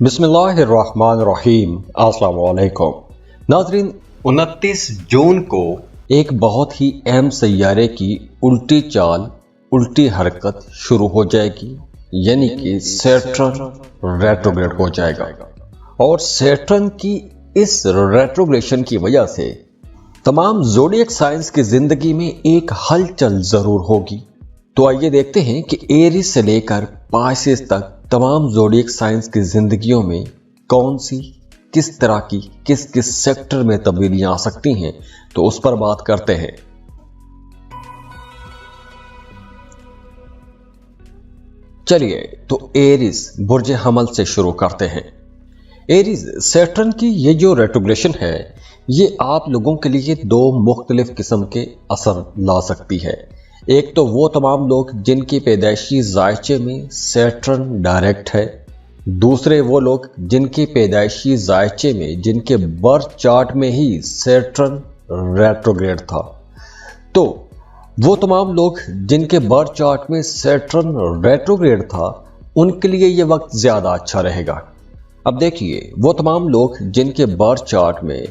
बिस्मिल्लाहिर्रहमानिर्रहीम। अस्सलाम वालेकुम नाज़रीन, 29 जून को एक बहुत ही अहम सैयारे की उल्टी चाल, उल्टी हरकत शुरू हो जाएगी, यानी कि सैटर्न रेट्रोग्रेड हो जाएगा। और सैटर्न की इस रेट्रोग्रेशन की वजह से तमाम ज़ोडिएक साइंस की जिंदगी में एक हलचल जरूर होगी। तो आइए देखते हैं कि एरीज से लेकर पाइसेस तक तमाम ज़ोडिएक साइंस की जिंदगियों में कौन सी, किस तरह की, किस किस सेक्टर में तब्दीलियां आ सकती हैं, तो उस पर बात करते हैं। चलिए तो एरीज बुर्ज हमल से शुरू करते हैं। एरीज सैटर्न की ये जो रेट्रोग्रेशन है, ये आप लोगों के लिए दो मुख्तलिफ किस्म के असर ला सकती है। एक तो वो तमाम लोग जिनकी पैदाइशी जायचे में सैटर्न डायरेक्ट है, दूसरे वो लोग जिनकी पैदाइशी जायचे में, जिनके बर्थ चार्ट में ही सैटर्न रेट्रोग्रेड था। तो वो तमाम लोग जिनके बर्थ चार्ट में सैटर्न रेट्रोग्रेड था, उनके लिए ये वक्त ज़्यादा अच्छा रहेगा। अब देखिए, वो तमाम लोग जिनके बर्थ चार्ट में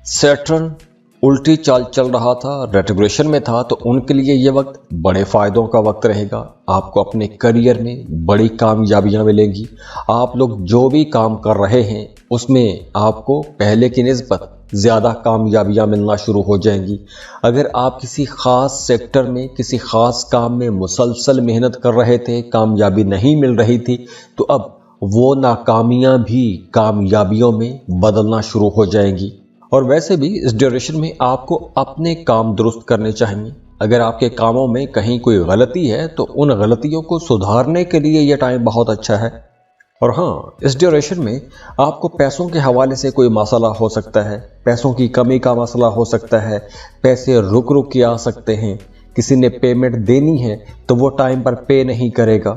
सैटर्न उल्टी चाल चल रहा था, रेट्रोग्रेशन में था, तो उनके लिए ये वक्त बड़े फ़ायदों का वक्त रहेगा। आपको अपने करियर में बड़ी कामयाबियां मिलेंगी। आप लोग जो भी काम कर रहे हैं उसमें आपको पहले की निस्बत ज़्यादा कामयाबियां मिलना शुरू हो जाएंगी। अगर आप किसी ख़ास सेक्टर में, किसी ख़ास काम में मुसलसल मेहनत कर रहे थे, कामयाबी नहीं मिल रही थी, तो अब वो नाकामियां भी कामयाबियों में बदलना शुरू हो जाएंगी। और वैसे भी इस ड्यूरेशन में आपको अपने काम दुरुस्त करने चाहिए। अगर आपके कामों में कहीं कोई गलती है तो उन गलतियों को सुधारने के लिए यह टाइम बहुत अच्छा है। और हाँ, इस ड्यूरेशन में आपको पैसों के हवाले से कोई मसला हो सकता है, पैसों की कमी का मसला हो सकता है, पैसे रुक रुक के आ सकते हैं, किसी ने पेमेंट देनी है तो वो टाइम पर पे नहीं करेगा।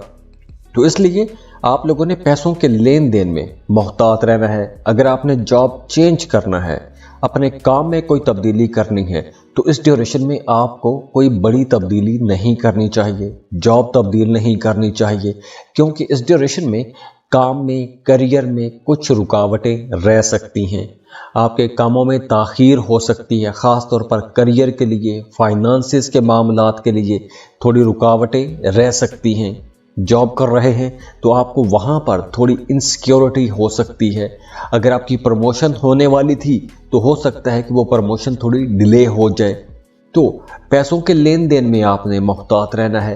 तो इसलिए आप लोगों ने पैसों के लेन देन में मुहतात रहना है। अगर आपने जॉब चेंज करना है, अपने काम में कोई तब्दीली करनी है, तो इस ड्यूरेशन में आपको कोई बड़ी तब्दीली नहीं करनी चाहिए, जॉब तब्दील नहीं करनी चाहिए, क्योंकि इस ड्यूरेशन में काम में, करियर में कुछ रुकावटें रह सकती हैं। आपके कामों में ताख़ीर हो सकती है, ख़ास तौर पर करियर के लिए, फाइनेंसेस के मामलात के लिए थोड़ी रुकावटें रह सकती हैं। जॉब कर रहे हैं तो आपको वहाँ पर थोड़ी इनसिक्योरिटी हो सकती है। अगर आपकी प्रमोशन होने वाली थी तो हो सकता है कि वो प्रमोशन थोड़ी डिले हो जाए। तो पैसों के लेन देन में आपने मुहतात रहना है,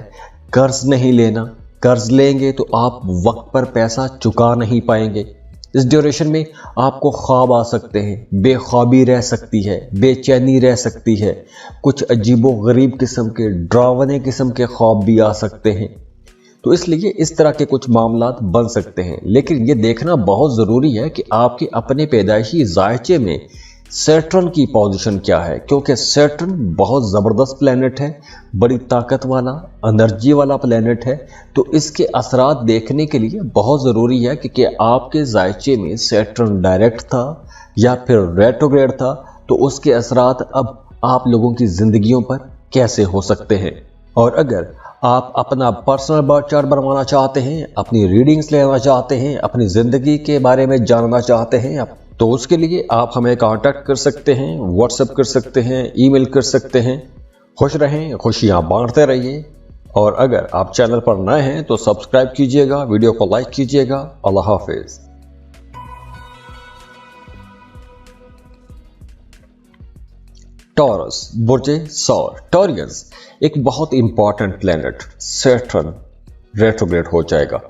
कर्ज नहीं लेना। कर्ज लेंगे तो आप वक्त पर पैसा चुका नहीं पाएंगे। इस ड्यूरेशन में आपको ख्वाब आ सकते हैं, बेख्वाबी रह सकती है, बेचैनी रह सकती है, कुछ अजीबो गरीब किस्म के, डरावने किस्म के ख्वाब भी आ सकते हैं। तो इसलिए इस तरह के कुछ मामलात बन सकते हैं। लेकिन ये देखना बहुत ज़रूरी है कि आपके अपने पैदाइशी जायचे में सैटर्न की पोजीशन क्या है, क्योंकि सैटर्न बहुत ज़बरदस्त प्लैनेट है, बड़ी ताकत वाला, एनर्जी वाला प्लैनेट है। तो इसके असरात देखने के लिए बहुत ज़रूरी है कि आपके जायचे में सैटर्न डायरेक्ट था या फिर रेट्रोग्रेड था, तो उसके असरात अब आप लोगों की ज़िंदगियों पर कैसे हो सकते हैं। और अगर आप अपना पर्सनल बर्थ चार्ट बनवाना चाहते हैं, अपनी रीडिंग्स लेना चाहते हैं, अपनी ज़िंदगी के बारे में जानना चाहते हैं, तो उसके लिए आप हमें कांटेक्ट कर सकते हैं, व्हाट्सएप कर सकते हैं, ईमेल कर सकते हैं। खुश रहें, खुशियां बांटते रहिए। और अगर आप चैनल पर नए हैं तो सब्सक्राइब कीजिएगा, वीडियो को लाइक कीजिएगा। अल्लाह हाफिज़। टॉरस बुर्जे सौर, टॉरियंस एक बहुत इंपॉर्टेंट प्लैनेट सैटर्न रेट्रोग्रेड हो जाएगा।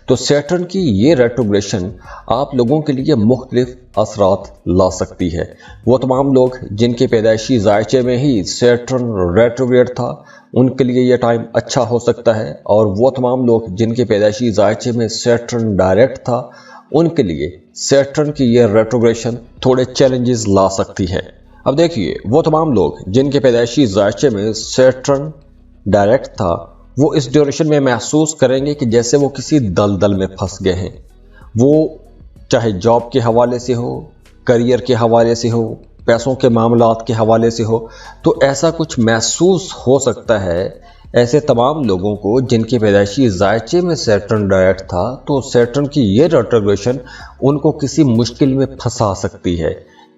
तो सैटर्न की ये रेट्रोग्रेशन आप लोगों के लिए मुख्तलिफ असरात ला सकती है। वो तमाम लोग जिनके पैदाइशी जायचे में ही सैटर्न रेट्रोग्रेड था, उनके लिए यह टाइम अच्छा हो सकता है। और वो तमाम लोग जिनके पैदाइशी जायचे में सैटर्न डायरेक्ट था, उनके लिए सैटर्न की यह रेट्रोग्रेशन थोड़े चैलेंजेस ला सकती है। अब देखिए, वो तमाम लोग जिनके पैदाइशी जायचे में सैटर्न डायरेक्ट था, वो इस ड्यूरेशन में महसूस करेंगे कि जैसे वो किसी दलदल में फंस गए हैं। वो चाहे जॉब के हवाले से हो, करियर के हवाले से हो, पैसों के मामलात के हवाले से हो, तो ऐसा कुछ महसूस हो सकता है ऐसे तमाम लोगों को जिनके पैदाइशी ज़ायचे में सैटर्न डायरेक्ट था, तो सैटर्न की ये रेट्रोग्रेशन उनको किसी मुश्किल में फंसा सकती है।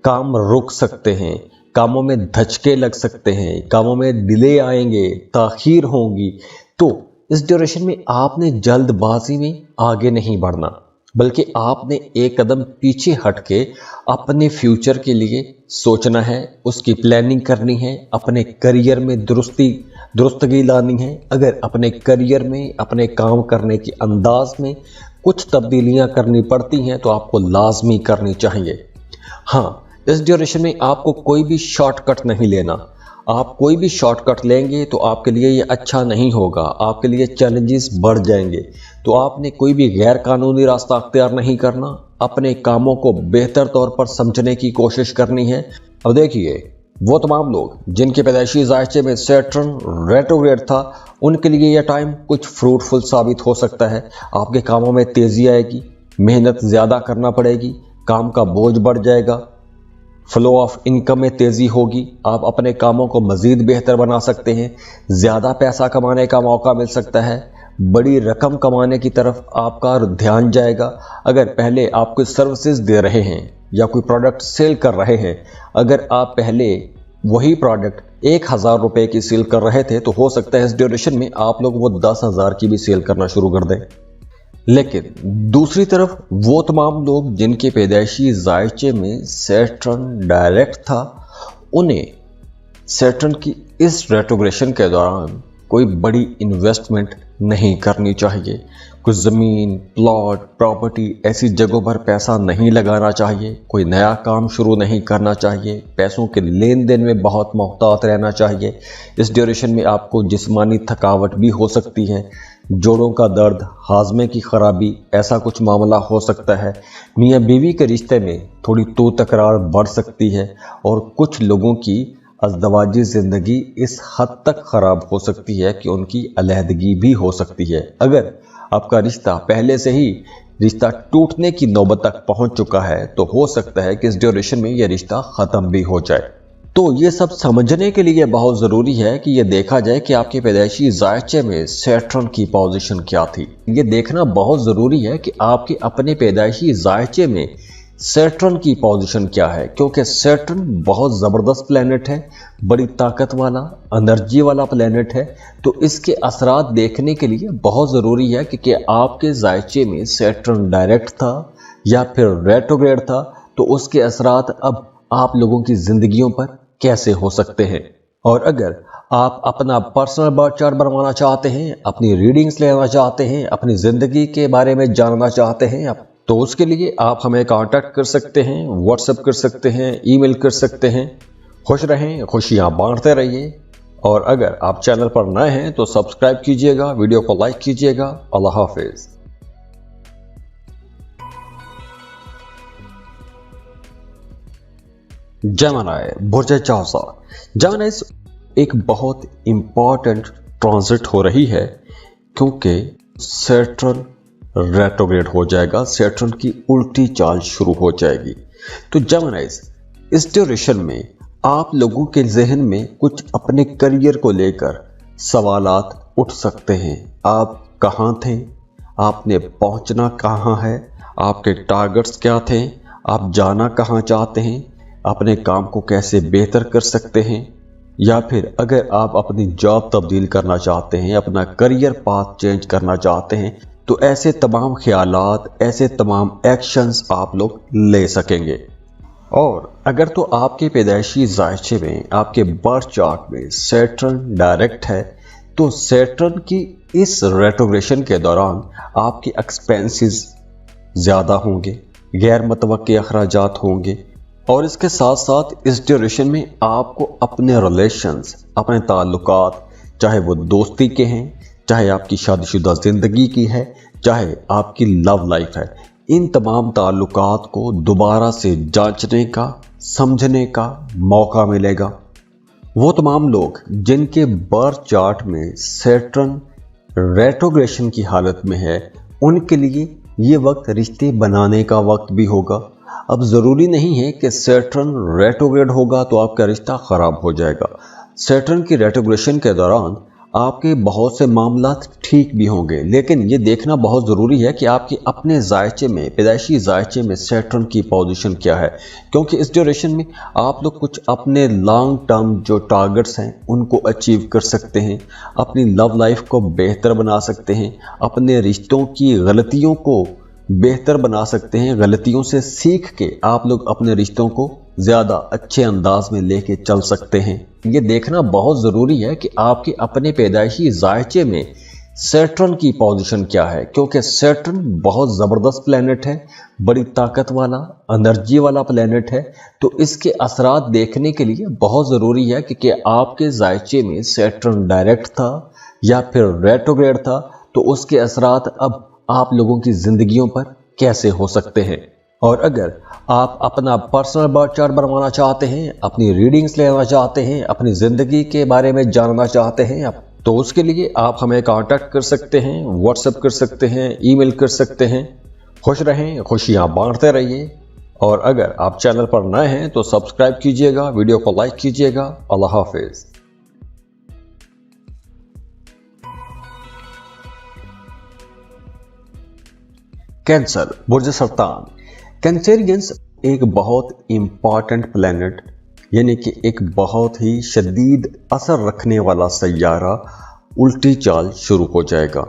काम रुक सकते हैं, कामों में धचके लग सकते हैं, कामों में डिले आएंगे, ताखीर होंगी। तो इस ड्यूरेशन में आपने जल्दबाजी में आगे नहीं बढ़ना, बल्कि आपने एक कदम पीछे हट के अपने फ्यूचर के लिए सोचना है, उसकी प्लानिंग करनी है, अपने करियर में दुरुस्तगी लानी है। अगर अपने करियर में, अपने काम करने के अंदाज में कुछ तब्दीलियां करनी पड़ती हैं तो आपको लाजमी करनी चाहिए। हाँ, इस ड्यूरेशन में आपको कोई भी शॉर्टकट नहीं लेना। आप कोई भी शॉर्टकट लेंगे तो आपके लिए ये अच्छा नहीं होगा, आपके लिए चैलेंजेस बढ़ जाएंगे। तो आपने कोई भी गैर कानूनी रास्ता अख्तियार नहीं करना, अपने कामों को बेहतर तौर पर समझने की कोशिश करनी है। अब देखिए, वो तमाम लोग जिनके पैदाइशी ज़ायचे में सैटर्न रेट्रोग्रेड था, उनके लिए यह टाइम कुछ फ्रूटफुल साबित हो सकता है। आपके कामों में तेज़ी आएगी, मेहनत ज़्यादा करना पड़ेगी, काम का बोझ बढ़ जाएगा, फ्लो ऑफ इनकम में तेज़ी होगी, आप अपने कामों को मज़ीद बेहतर बना सकते हैं, ज़्यादा पैसा कमाने का मौका मिल सकता है, बड़ी रकम कमाने की तरफ आपका ध्यान जाएगा। अगर पहले आप कोई सर्विसेज दे रहे हैं या कोई प्रोडक्ट सेल कर रहे हैं, अगर आप पहले वही प्रोडक्ट 1000 रुपये की सेल कर रहे थे, तो हो सकता है इस ड्यूरेशन में आप लोग वो 10,000 की भी सेल करना शुरू कर दें। लेकिन दूसरी तरफ वो तमाम लोग जिनके पैदाइशी ज़ायचे में सैटर्न डायरेक्ट था, उन्हें सैटर्न की इस रेट्रोग्रेशन के दौरान कोई बड़ी इन्वेस्टमेंट नहीं करनी चाहिए। कुछ ज़मीन, प्लॉट, प्रॉपर्टी ऐसी जगहों पर पैसा नहीं लगाना चाहिए, कोई नया काम शुरू नहीं करना चाहिए, पैसों के लेन देन में बहुत मोहतात रहना चाहिए। इस ड्यूरेशन में आपको जिस्मानी थकावट भी हो सकती है, जोड़ों का दर्द, हाजमे की खराबी, ऐसा कुछ मामला हो सकता है। मियाँ बीवी के रिश्ते में थोड़ी तो तकरार बढ़ सकती है और कुछ लोगों की अज़दवाजी ज़िंदगी इस हद तक ख़राब हो सकती है कि उनकी अलहदगी भी हो सकती है। अगर आपका रिश्ता पहले से ही रिश्ता टूटने की नौबत तक पहुंच चुका है, तो हो सकता है कि इस ड्यूरेशन में यह रिश्ता ख़त्म भी हो जाए। तो ये सब समझने के लिए बहुत ज़रूरी है कि ये देखा जाए कि आपके पैदाइशी ज़ायचे में सैटर्न की पोजीशन क्या थी। ये देखना बहुत ज़रूरी है कि आपके अपने पैदाइशी ज़ायचे में सैटर्न की पोजीशन क्या है, क्योंकि सैटर्न बहुत ज़बरदस्त प्लैनेट है, बड़ी ताकत वाला, एनर्जी वाला प्लैनेट है। तो इसके असरात देखने के लिए बहुत ज़रूरी है कि आपके ज़ायचे में सैटर्न डायरेक्ट था या फिर रेट्रोग्रेड था, तो उसके असरात अब आप लोगों की ज़िंदगियों पर कैसे हो सकते हैं। और अगर आप अपना पर्सनल बर्थ चार्ट बनवाना चाहते हैं, अपनी रीडिंग्स लेना चाहते हैं, अपनी ज़िंदगी के बारे में जानना चाहते हैं, तो उसके लिए आप हमें कांटेक्ट कर सकते हैं, व्हाट्सएप कर सकते हैं, ईमेल कर सकते हैं। खुश रहें, खुशियां बांटते रहिए। और अगर आप चैनल पर नए हैं तो सब्सक्राइब कीजिएगा, वीडियो को लाइक कीजिएगा। अल्लाह हाफिज़। जेमिनी, बुर्ज जौज़ा। जेमिनी एक बहुत इंपॉर्टेंट ट्रांजिट हो रही है, क्योंकि सैटर्न रेट्रोग्रेड हो जाएगा, सैटर्न की उल्टी चाल शुरू हो जाएगी। तो जेमिनी, इस ड्यूरेशन में आप लोगों के जहन में कुछ अपने करियर को लेकर सवालात उठ सकते हैं। आप कहाँ थे, आपने पहुँचना कहाँ है, आपके टारगेट्स क्या थे, आप जाना कहाँ चाहते हैं, अपने काम को कैसे बेहतर कर सकते हैं, या फिर अगर आप अपनी जॉब तब्दील करना चाहते हैं, अपना करियर पाथ चेंज करना चाहते हैं, तो ऐसे तमाम ख्यालात, ऐसे तमाम एक्शंस आप लोग ले सकेंगे। और अगर तो आपके पैदाइशी ज़ायचे में, आपके बर्थ चार्ट में सैटर्न डायरेक्ट है, तो सैटर्न की इस रेट्रोग्रेशन के दौरान आपके एक्सपेंसेस ज़्यादा होंगे, गैर मुतवक्की अखराजात होंगे। और इसके साथ साथ इस ड्यूरेशन में आपको अपने रिलेशंस, अपने ताल्लुकात, चाहे वो दोस्ती के हैं, चाहे आपकी शादीशुदा ज़िंदगी की है, चाहे आपकी लव लाइफ है, इन तमाम ताल्लुकात को दोबारा से जांचने का, समझने का मौका मिलेगा। वो तमाम लोग जिनके बर्थ चार्ट में सैटर्न रेट्रोग्रेशन की हालत में है, उनके लिए ये वक्त रिश्ते बनाने का वक्त भी होगा। अब ज़रूरी नहीं है कि सैटर्न रेट्रोग्रेड होगा तो आपका रिश्ता ख़राब हो जाएगा। सैटर्न की रेट्रोग्रेशन के दौरान आपके बहुत से मामलात ठीक भी होंगे, लेकिन ये देखना बहुत ज़रूरी है कि आपके अपने जायचे में, पैदाइशी जायचे में सैटर्न की पोजीशन क्या है, क्योंकि इस ड्यूरेशन में आप लोग कुछ अपने लॉन्ग टर्म जो टारगेट्स हैं उनको अचीव कर सकते हैं, अपनी लव लाइफ को बेहतर बना सकते हैं, अपने रिश्तों की गलतियों को बेहतर बना सकते हैं, गलतियों से सीख के आप लोग अपने रिश्तों को ज़्यादा अच्छे अंदाज में लेके चल सकते हैं। ये देखना बहुत ज़रूरी है कि आपके अपने पैदाइशी जायचे में सैटर्न की पोजीशन क्या है, क्योंकि सैटर्न बहुत ज़बरदस्त प्लैनेट है, बड़ी ताकत वाला, एनर्जी वाला प्लैनेट है। तो इसके असरात देखने के लिए बहुत ज़रूरी है कि आपके जायचे में सैटर्न डायरेक्ट था या फिर रेट्रोग्रेड था, तो उसके असरात अब आप लोगों की ज़िंदगियों पर कैसे हो सकते हैं। और अगर आप अपना पर्सनल बर्थ चार्ट बनवाना चाहते हैं, अपनी रीडिंग्स लेना चाहते हैं, अपनी ज़िंदगी के बारे में जानना चाहते हैं, तो उसके लिए आप हमें कांटेक्ट कर सकते हैं, व्हाट्सएप कर सकते हैं, ईमेल कर सकते हैं। खुश रहें, खुशियाँ बांटते रहिए। और अगर आप चैनल पर नए हैं तो सब्सक्राइब कीजिएगा, वीडियो को लाइक कीजिएगा। अल्लाह हाफिज़। कैंसर, बुर्ज सरतान। कैंसेरियंस एक बहुत इम्पॉर्टेंट प्लैनेट, यानी कि एक बहुत ही शदीद असर रखने वाला सैयारा उल्टी चाल शुरू हो जाएगा,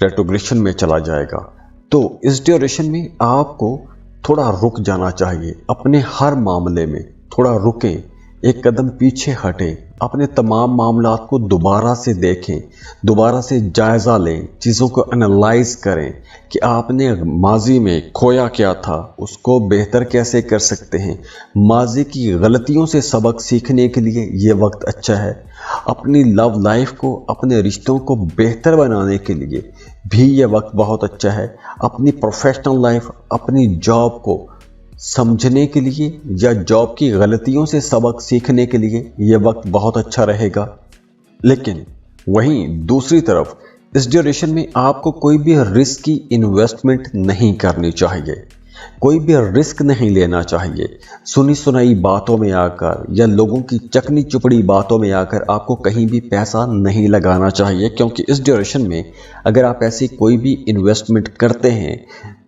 रेट्रोग्रेशन में चला जाएगा। तो इस ड्यूरेशन में आपको थोड़ा रुक जाना चाहिए, अपने हर मामले में थोड़ा रुकें, एक कदम पीछे हटें, अपने तमाम मामलात को दोबारा से देखें, दोबारा से जायज़ा लें, चीज़ों को एनालाइज करें कि आपने माजी में खोया क्या था, उसको बेहतर कैसे कर सकते हैं। माजी की गलतियों से सबक सीखने के लिए ये वक्त अच्छा है। अपनी लव लाइफ को, अपने रिश्तों को बेहतर बनाने के लिए भी ये वक्त बहुत अच्छा है। अपनी प्रोफेशनल लाइफ, अपनी जॉब को समझने के लिए या जॉब की गलतियों से सबक सीखने के लिए ये वक्त बहुत अच्छा रहेगा। लेकिन वहीं दूसरी तरफ इस ड्यूरेशन में आपको कोई भी रिस्की इन्वेस्टमेंट नहीं करनी चाहिए, कोई भी रिस्क नहीं लेना चाहिए। सुनी सुनाई बातों में आकर या लोगों की चकनी चुपड़ी बातों में आकर आपको कहीं भी पैसा नहीं लगाना चाहिए, क्योंकि इस ड्यूरेशन में अगर आप ऐसी कोई भी इन्वेस्टमेंट करते हैं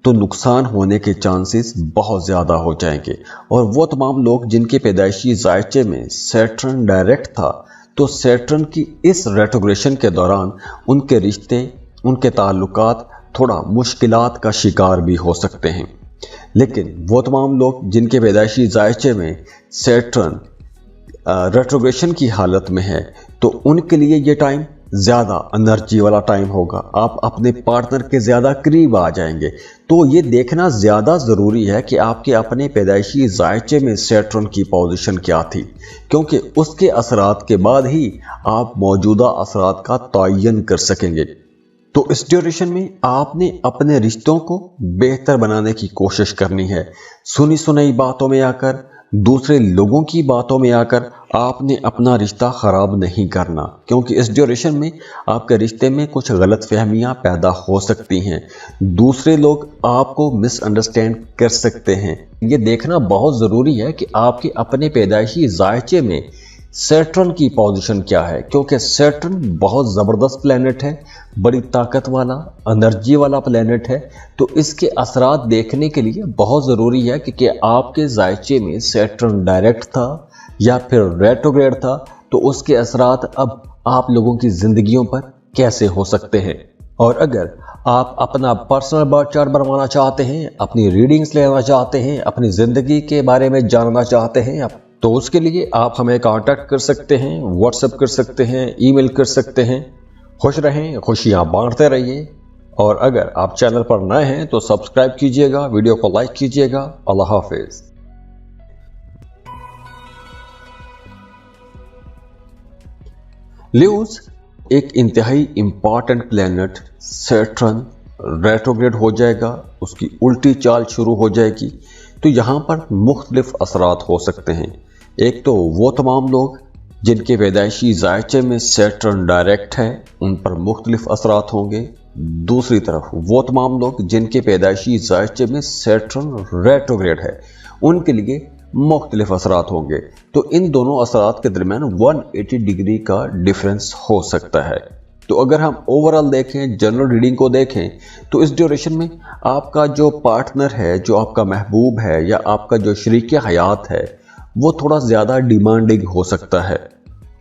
तो नुकसान होने के चांसेस बहुत ज़्यादा हो जाएंगे। और वो तमाम लोग जिनके पैदाइशी जायचे में सैटर्न डायरेक्ट था, तो सैटर्न की इस रेट्रोग्रेशन के दौरान उनके रिश्ते, उनके ताल्लुकात थोड़ा मुश्किलात का शिकार भी हो सकते हैं। लेकिन वो तमाम लोग जिनके पैदाइशी जायचे में सैटर्न रेट्रोग्रेशन की हालत में है, तो उनके लिए ये टाइम ज़्यादा एनर्जी वाला टाइम होगा, आप अपने पार्टनर के ज़्यादा करीब आ जाएंगे। तो ये देखना ज़्यादा ज़रूरी है कि आपके अपने पैदाइशी जायचे में सैटर्न की पोजीशन क्या थी, क्योंकि उसके असरात के बाद ही आप मौजूदा असरात का तयन कर सकेंगे। तो इस ड्यूरेशन में आपने अपने रिश्तों को बेहतर बनाने की कोशिश करनी है। सुनी सुनाई बातों में आकर, दूसरे लोगों की बातों में आकर आपने अपना रिश्ता ख़राब नहीं करना, क्योंकि इस ड्यूरेशन में आपके रिश्ते में कुछ गलतफहमियां पैदा हो सकती हैं, दूसरे लोग आपको मिसअंडरस्टैंड कर सकते हैं। ये देखना बहुत ज़रूरी है कि आपके अपने पैदाइशी जायचे में सैटर्न की पोजीशन क्या है, क्योंकि सैटर्न बहुत ज़बरदस्त प्लैनेट है, बड़ी ताकत वाला, एनर्जी वाला प्लैनेट है। तो इसके असरात देखने के लिए बहुत ज़रूरी है कि आपके जायचे में सैटर्न डायरेक्ट था या फिर रेट्रोग्रेड था, तो उसके असरात अब आप लोगों की ज़िंदगियों पर कैसे हो सकते हैं। और अगर आप अपना पर्सनल बर्थ चार्ट बनवाना चाहते हैं, अपनी रीडिंग्स लेना चाहते हैं, अपनी ज़िंदगी के बारे में जानना चाहते हैं, तो उसके लिए आप हमें कांटेक्ट कर सकते हैं, व्हाट्सएप कर सकते हैं, ईमेल कर सकते हैं। खुश रहें, खुशियाँ बांटते रहिए। और अगर आप चैनल पर नए हैं तो सब्सक्राइब कीजिएगा, वीडियो को लाइक कीजिएगा। अल्लाह हाफिज़। ल्यूज एक इंतहाई इम्पॉर्टेंट प्लैनेट सैटर्न रेट्रोग्रेड हो जाएगा, उसकी उल्टी चाल शुरू हो जाएगी। तो यहाँ पर मुख्तलिफ असरात हो सकते हैं। एक तो वो तमाम लोग जिनके पैदाइशी जायचे में सैटर्न डायरेक्ट है, उन पर मुख्तलिफ असरात होंगे। दूसरी तरफ वो तमाम लोग जिनके पैदाइशी जायचे में सैटर्न रेट्रोग्रेड है, उनके लिए मुख्तलिफ असरात होंगे। तो इन दोनों असरात के दरमियान 180 डिग्री का डिफरेंस हो सकता है। तो अगर हम ओवरऑल देखें, जनरल रीडिंग को देखें, तो इस ड्यूरेशन में आपका जो पार्टनर है, जो आपका महबूब है या आपका जो शरीक हयात है, वो थोड़ा ज़्यादा डिमांडिंग हो सकता है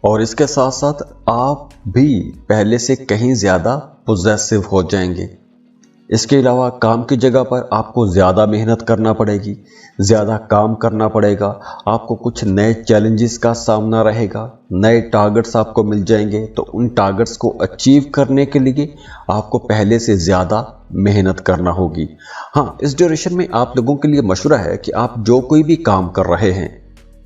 और इसके साथ साथ आप भी पहले से कहीं ज़्यादा पोजेसिव हो जाएंगे। इसके अलावा काम की जगह पर आपको ज़्यादा मेहनत करना पड़ेगी, ज़्यादा काम करना पड़ेगा, आपको कुछ नए चैलेंजेस का सामना रहेगा, नए टारगेट्स आपको मिल जाएंगे। तो उन टारगेट्स को अचीव करने के लिए आपको पहले से ज़्यादा मेहनत करना होगी। हाँ, इस ड्यूरेशन में आप लोगों के लिए मशवरा है कि आप जो कोई भी काम कर रहे हैं,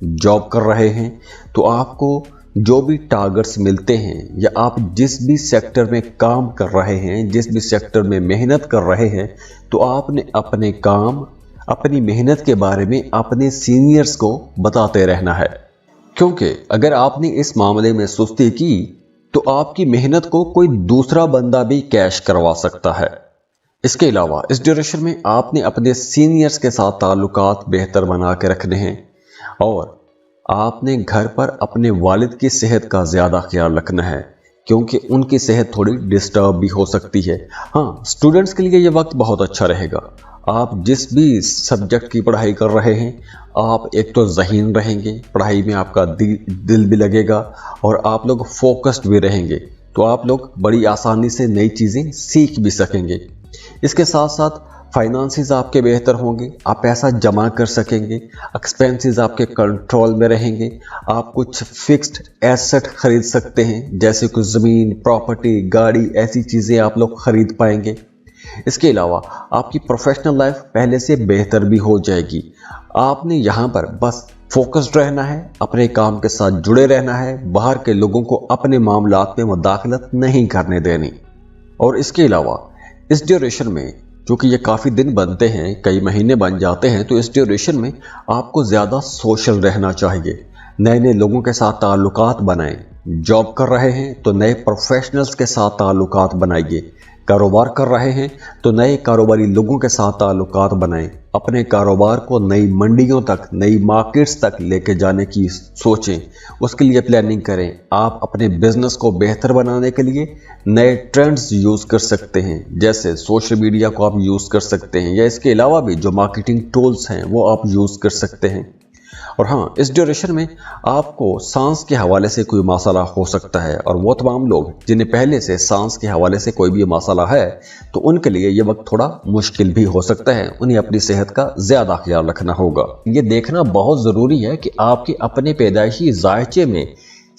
जॉब कर रहे हैं, तो आपको जो भी टारगेट्स मिलते हैं या आप जिस भी सेक्टर में काम कर रहे हैं, जिस भी सेक्टर में मेहनत कर रहे हैं, तो आपने अपने काम, अपनी मेहनत के बारे में अपने सीनियर्स को बताते रहना है। क्योंकि अगर आपने इस मामले में सुस्ती की तो आपकी मेहनत को कोई दूसरा बंदा भी कैश करवा सकता है। इसके अलावा इस ड्यूरेशन में आपने अपने सीनियर्स के साथ ताल्लुकात बेहतर बना के रखने हैं और आपने घर पर अपने वालिद की सेहत का ज़्यादा ख्याल रखना है, क्योंकि उनकी सेहत थोड़ी डिस्टर्ब भी हो सकती है। हाँ, स्टूडेंट्स के लिए ये वक्त बहुत अच्छा रहेगा। आप जिस भी सब्जेक्ट की पढ़ाई कर रहे हैं, आप एक तो ज़हीन रहेंगे, पढ़ाई में आपका दिल भी लगेगा और आप लोग फोकस्ड भी रहेंगे, तो आप लोग बड़ी आसानी से नई चीज़ें सीख भी सकेंगे। इसके साथ साथ फाइनेंसेस आपके बेहतर होंगे, आप पैसा जमा कर सकेंगे, एक्सपेंसेस आपके कंट्रोल में रहेंगे, आप कुछ फिक्स्ड एसेट खरीद सकते हैं, जैसे कुछ ज़मीन, प्रॉपर्टी, गाड़ी, ऐसी चीज़ें आप लोग खरीद पाएंगे। इसके अलावा आपकी प्रोफेशनल लाइफ पहले से बेहतर भी हो जाएगी। आपने यहाँ पर बस फोकस्ड रहना है, अपने काम के साथ जुड़े रहना है, बाहर के लोगों को अपने मामलात में मुदाखलत नहीं करने देनी। और इसके अलावा इस ड्यूरेशन में, चूँकि ये काफ़ी दिन बनते हैं, कई महीने बन जाते हैं, तो इस ड्यूरेशन में आपको ज़्यादा सोशल रहना चाहिए। नए नए लोगों के साथ ताल्लुकात बनाएं। जॉब कर रहे हैं तो नए प्रोफेशनल्स के साथ ताल्लुकात बनाइए। कारोबार कर रहे हैं तो नए कारोबारी लोगों के साथ ताल्लुकात बनाएं। अपने कारोबार को नई मंडियों तक, नई मार्केट्स तक लेके जाने की सोचें, उसके लिए प्लानिंग करें। आप अपने बिजनेस को बेहतर बनाने के लिए नए ट्रेंड्स यूज़ कर सकते हैं, जैसे सोशल मीडिया को आप यूज़ कर सकते हैं या इसके अलावा भी जो मार्केटिंग टूल्स हैं वो आप यूज़ कर सकते हैं। और हाँ, इस ड्यूरेशन में आपको सांस के हवाले से कोई मसला हो सकता है और वो तमाम लोग जिन्हें पहले से सांस के हवाले से कोई भी मसला है, तो उनके लिए ये वक्त थोड़ा मुश्किल भी हो सकता है। उन्हें अपनी सेहत का ज़्यादा ख्याल रखना होगा। ये देखना बहुत ज़रूरी है कि आपके अपने पैदाइशी जायचे में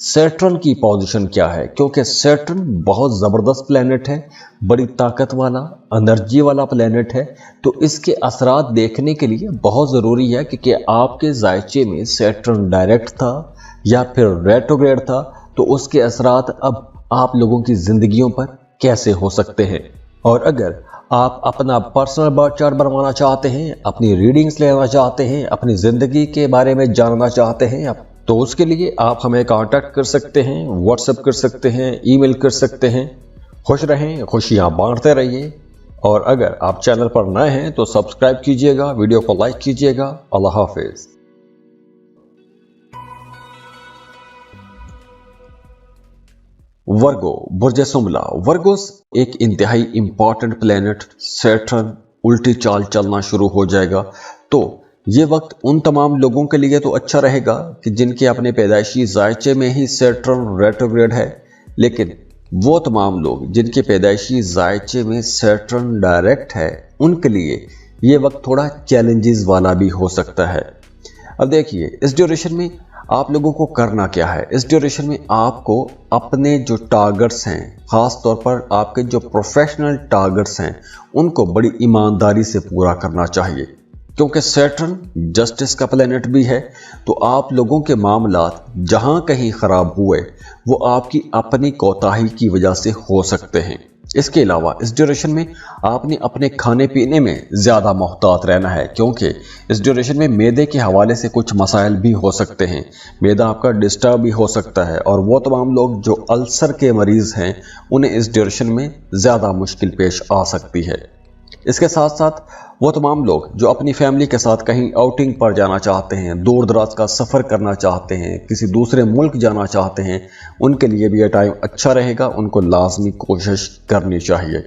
सैटर्न की पोजीशन क्या है, क्योंकि सैटर्न बहुत ज़बरदस्त प्लैनेट है, बड़ी ताकत वाला, एनर्जी वाला प्लैनेट है। तो इसके असरात देखने के लिए बहुत ज़रूरी है कि आपके जायचे में सैटर्न डायरेक्ट था या फिर रेट्रोग्रेड था, तो उसके असरात अब आप लोगों की ज़िंदगियों पर कैसे हो सकते हैं। और अगर आप अपना पर्सनल बर्थ चार्ट बनवाना चाहते हैं, अपनी रीडिंग्स लेना चाहते हैं, अपनी ज़िंदगी के बारे में जानना चाहते हैं, तो उसके लिए आप हमें कांटेक्ट कर सकते हैं, व्हाट्सएप कर सकते हैं, ईमेल कर सकते हैं। खुश रहें, खुशियां बांटते रहिए। और अगर आप चैनल पर नए हैं तो सब्सक्राइब कीजिएगा, वीडियो को लाइक कीजिएगा। अल्लाह हाफिज। वर्गो, बुर्ज सुमला। वर्गोस एक इंतहाई इंपॉर्टेंट प्लेनेट सैटर्न उल्टी चाल चलना शुरू हो जाएगा। तो ये वक्त उन तमाम लोगों के लिए तो अच्छा रहेगा कि जिनके अपने पैदाइशी जायचे में ही सैटर्न रेट्रोग्रेड है, लेकिन वो तमाम लोग जिनके पैदाइशी जायचे में सैटर्न डायरेक्ट है, उनके लिए ये वक्त थोड़ा चैलेंजेस वाला भी हो सकता है। अब देखिए, इस ड्यूरेशन में आप लोगों को करना क्या है। इस ड्यूरेशन में आपको अपने जो टारगेट्स हैं, ख़ास तौर पर आपके जो प्रोफेशनल टारगेट्स हैं, उनको बड़ी ईमानदारी से पूरा करना चाहिए, क्योंकि सैटर्न जस्टिस का प्लैनेट भी है। तो आप लोगों के मामलात जहां कहीं ख़राब हुए वो आपकी अपनी कोताही की वजह से हो सकते हैं। इसके अलावा इस ड्यूरेशन में आपने अपने खाने पीने में ज़्यादा मोहतात रहना है, क्योंकि इस ड्यूरेशन में मैदे के हवाले से कुछ मसाइल भी हो सकते हैं। मैदा आपका डिस्टर्ब भी हो सकता है और वो तमाम लोग जो अल्सर के मरीज़ हैं, उन्हें इस ड्यूरेशन में ज़्यादा मुश्किल पेश आ सकती है। इसके साथ साथ वो तमाम लोग जो अपनी फैमिली के साथ कहीं आउटिंग पर जाना चाहते हैं, दूर दराज का सफ़र करना चाहते हैं, किसी दूसरे मुल्क जाना चाहते हैं, उनके लिए भी ये टाइम अच्छा रहेगा, उनको लाजमी कोशिश करनी चाहिए।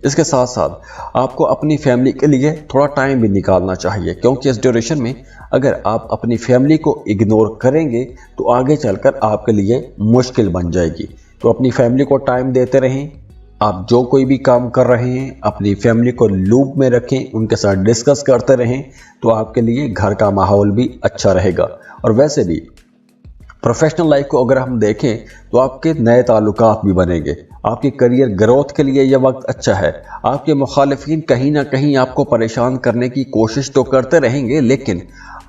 इसके साथ साथ आपको अपनी फैमिली के लिए थोड़ा टाइम भी निकालना चाहिए, क्योंकि इस ड्यूरेशन में अगर आप अपनी फैमिली को इग्नोर करेंगे तो आगे चलकर आपके लिए मुश्किल बन जाएगी। तो अपनी फैमिली को टाइम देते रहें। आप जो कोई भी काम कर रहे हैं अपनी फैमिली को लूप में रखें, उनके साथ डिस्कस करते रहें, तो आपके लिए घर का माहौल भी अच्छा रहेगा। और वैसे भी प्रोफेशनल लाइफ को अगर हम देखें तो आपके नए ताल्लुकात भी बनेंगे। आपकी करियर ग्रोथ के लिए यह वक्त अच्छा है। आपके मुखालिफिन कहीं ना कहीं आपको परेशान करने की कोशिश तो करते रहेंगे, लेकिन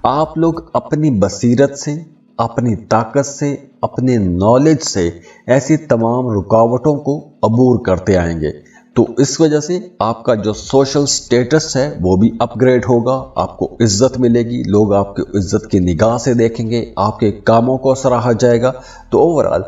आप लोग अपनी बसीरत से, अपनी ताकत से, अपने नॉलेज से ऐसी तमाम रुकावटों को अबूर करते आएंगे। तो इस वजह से आपका जो सोशल स्टेटस है वो भी अपग्रेड होगा, आपको इज्जत मिलेगी, लोग आपकी इज्जत की निगाह से देखेंगे, आपके कामों को सराहा जाएगा। तो ओवरऑल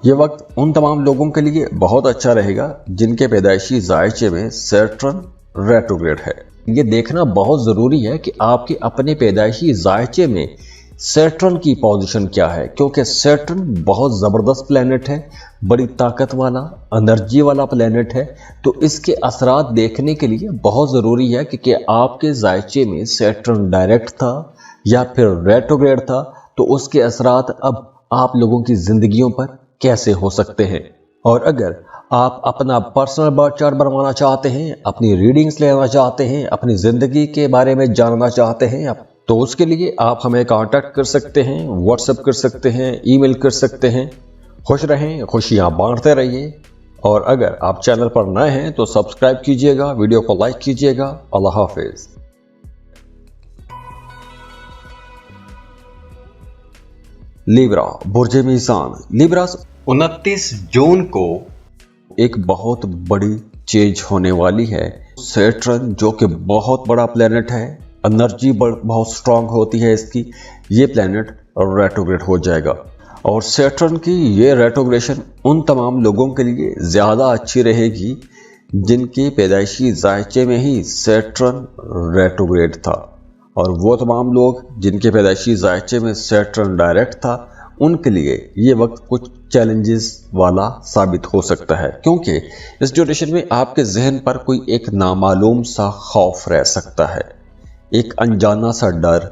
ये वक्त उन तमाम लोगों के लिए बहुत अच्छा रहेगा जिनके पैदाइशी जायचे में सैटर्न रेट्रोग्रेड है। ये देखना बहुत ज़रूरी है कि आपके अपने पैदाइशी जायचे में सैटर्न की पोजीशन क्या है, क्योंकि सैटर्न बहुत ज़बरदस्त प्लैनेट है, बड़ी ताकत वाला, एनर्जी वाला प्लैनेट है। तो इसके असरात देखने के लिए बहुत ज़रूरी है कि आपके जायचे में सैटर्न डायरेक्ट था या फिर रेट्रोग्रेड था, तो उसके असरात अब आप लोगों की ज़िंदगियों पर कैसे हो सकते हैं। और अगर आप अपना पर्सनल बर्थ चार्ट बनवाना चाहते हैं, अपनी रीडिंग्स लेना चाहते हैं, अपनी ज़िंदगी के बारे में जानना चाहते हैं, तो उसके लिए आप हमें कांटेक्ट कर सकते हैं, व्हाट्सएप कर सकते हैं, ईमेल कर सकते हैं। खुश रहें, खुशियां बांटते रहिए। और अगर आप चैनल पर नए हैं तो सब्सक्राइब कीजिएगा, वीडियो को लाइक कीजिएगा। अल्लाह हाफिज। लिब्रा, बुर्जे मीज़ान। लिब्रा 29 जून को एक बहुत बड़ी चेंज होने वाली है। सैटर्न जो कि बहुत बड़ा प्लेनेट है, एनर्जी बहुत स्ट्रांग होती है इसकी, ये प्लेनेट रेट्रोग्रेड हो जाएगा। और सैटर्न की ये रेट्रोग्रेशन उन तमाम लोगों के लिए ज़्यादा अच्छी रहेगी जिनके पैदाइशी जायचे में ही सैटर्न रेट्रोग्रेड था। और वो तमाम लोग जिनके पैदाइशी जायचे में सैटर्न डायरेक्ट था, उनके लिए ये वक्त कुछ चैलेंजेस वाला साबित हो सकता है, क्योंकि इस ड्यूरेशन में आपके जहन पर कोई एक नामालूम सा खौफ रह सकता है, एक अनजाना सा डर,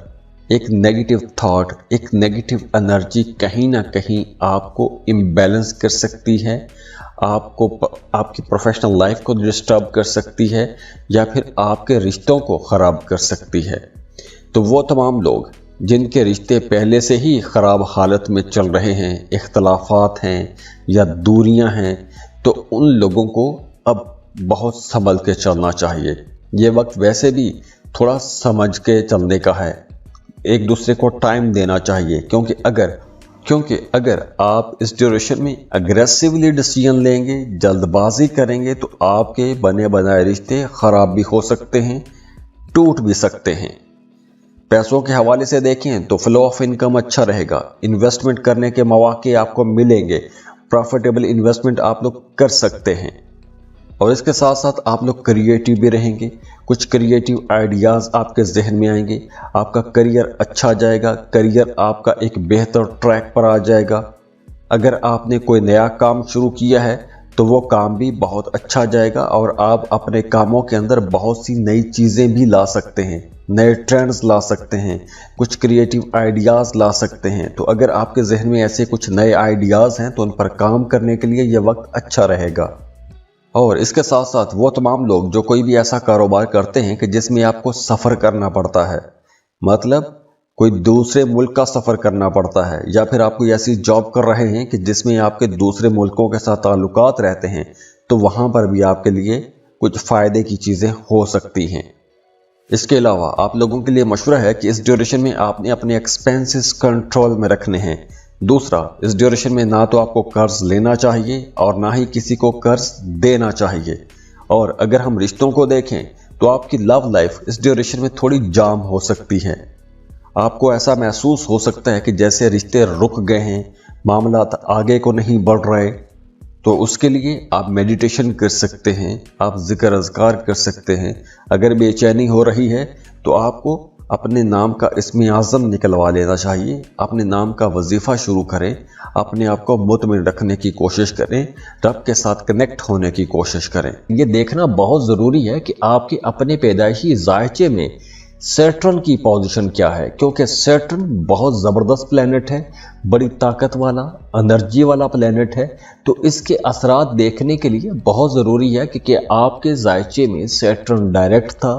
एक नेगेटिव थॉट, एक नेगेटिव एनर्जी कहीं ना कहीं आपको इम्बैलेंस कर सकती है, आपको आपकी प्रोफेशनल लाइफ को डिस्टर्ब कर सकती है, या फिर आपके रिश्तों को ख़राब कर सकती है। तो वो तमाम लोग जिनके रिश्ते पहले से ही ख़राब हालत में चल रहे हैं, इख्तलाफात हैं या दूरियां हैं, तो उन लोगों को अब बहुत संभल के चलना चाहिए। ये वक्त वैसे भी थोड़ा समझ के चलने का है, एक दूसरे को टाइम देना चाहिए, क्योंकि अगर आप इस ड्यूरेशन में अग्रेसिवली डिसीजन लेंगे, जल्दबाजी करेंगे, तो आपके बने बनाए रिश्ते ख़राब भी हो सकते हैं, टूट भी सकते हैं। पैसों के हवाले से देखें तो फ्लो ऑफ इनकम अच्छा रहेगा, इन्वेस्टमेंट करने के मौके आपको मिलेंगे, प्रॉफिटेबल इन्वेस्टमेंट आप लोग कर सकते हैं। और इसके साथ साथ आप लोग क्रिएटिव भी रहेंगे, कुछ क्रिएटिव आइडियाज़ आपके जहन में आएंगे, आपका करियर अच्छा जाएगा, करियर आपका एक बेहतर ट्रैक पर आ जाएगा। अगर आपने कोई नया काम शुरू किया है तो वो काम भी बहुत अच्छा जाएगा और आप अपने कामों के अंदर बहुत सी नई चीज़ें भी ला सकते हैं, नए ट्रेंड्स ला सकते हैं, कुछ क्रिएटिव आइडियाज़ ला सकते हैं। तो अगर आपके जहन में ऐसे कुछ नए आइडियाज़ हैं तो उन पर काम करने के लिए यह वक्त अच्छा रहेगा। और इसके साथ साथ वो तमाम लोग जो कोई भी ऐसा कारोबार करते हैं कि जिसमें आपको सफ़र करना पड़ता है, मतलब कोई दूसरे मुल्क का सफ़र करना पड़ता है, या फिर आप कोई ऐसी जॉब कर रहे हैं कि जिसमें आपके दूसरे मुल्कों के साथ ताल्लुकात रहते हैं, तो वहाँ पर भी आपके लिए कुछ फ़ायदे की चीज़ें हो सकती हैं। इसके अलावा आप लोगों के लिए मशवरा है कि इस ड्यूरेशन में आपने अपने एक्सपेंसेस कंट्रोल में रखने हैं। दूसरा, इस ड्यूरेशन में ना तो आपको कर्ज लेना चाहिए और ना ही किसी को कर्ज देना चाहिए। और अगर हम रिश्तों को देखें तो आपकी लव लाइफ इस ड्यूरेशन में थोड़ी जाम हो सकती है। आपको ऐसा महसूस हो सकता है कि जैसे रिश्ते रुक गए हैं, मामला आगे को नहीं बढ़ रहे। तो उसके लिए आप मेडिटेशन कर सकते हैं, आप जिक्र अज़कार कर सकते हैं। अगर बेचैनी हो रही है तो आपको अपने नाम का इस्म आज़म निकलवा लेना चाहिए, अपने नाम का वजीफ़ा शुरू करें, अपने आप को मुतमिन रखने की कोशिश करें, रब के साथ कनेक्ट होने की कोशिश करें। ये देखना बहुत ज़रूरी है कि आपके अपने पैदाइशी ज़ायचे में सैटर्न की पोजीशन क्या है, क्योंकि सैटर्न बहुत ज़बरदस्त प्लैनेट है, बड़ी ताकत वाला एनर्जी वाला प्लैनेट है। तो इसके असरात देखने के लिए बहुत ज़रूरी है कि आपके ज़ायचे में सैटर्न डायरेक्ट था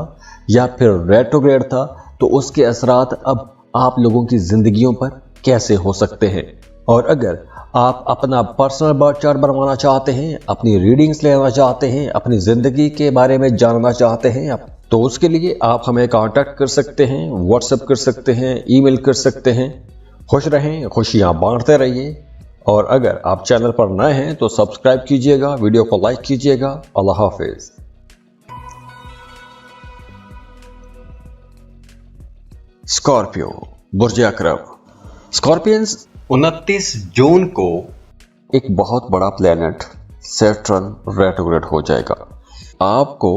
या फिर रेट्रोग्रेड था, तो उसके असरात अब आप लोगों की ज़िंदगियों पर कैसे हो सकते हैं। और अगर आप अपना पर्सनल बर्थ चार्ट बनवाना चाहते हैं, अपनी रीडिंग्स लेना चाहते हैं, अपनी ज़िंदगी के बारे में जानना चाहते हैं, तो उसके लिए आप हमें कांटेक्ट कर सकते हैं, व्हाट्सएप कर सकते हैं, ईमेल कर सकते हैं। खुश रहें, खुशियाँ बांटते रहिए। और अगर आप चैनल पर नए हैं तो सब्सक्राइब कीजिएगा, वीडियो को लाइक कीजिएगा। अल्लाह हाफिज़। स्कॉर्पियो, बुर्ज अकरब। स्कॉर्पियंस 29 जून को एक बहुत बड़ा प्लेनेट सैटर्न रेट्रोग्रेड हो जाएगा। आपको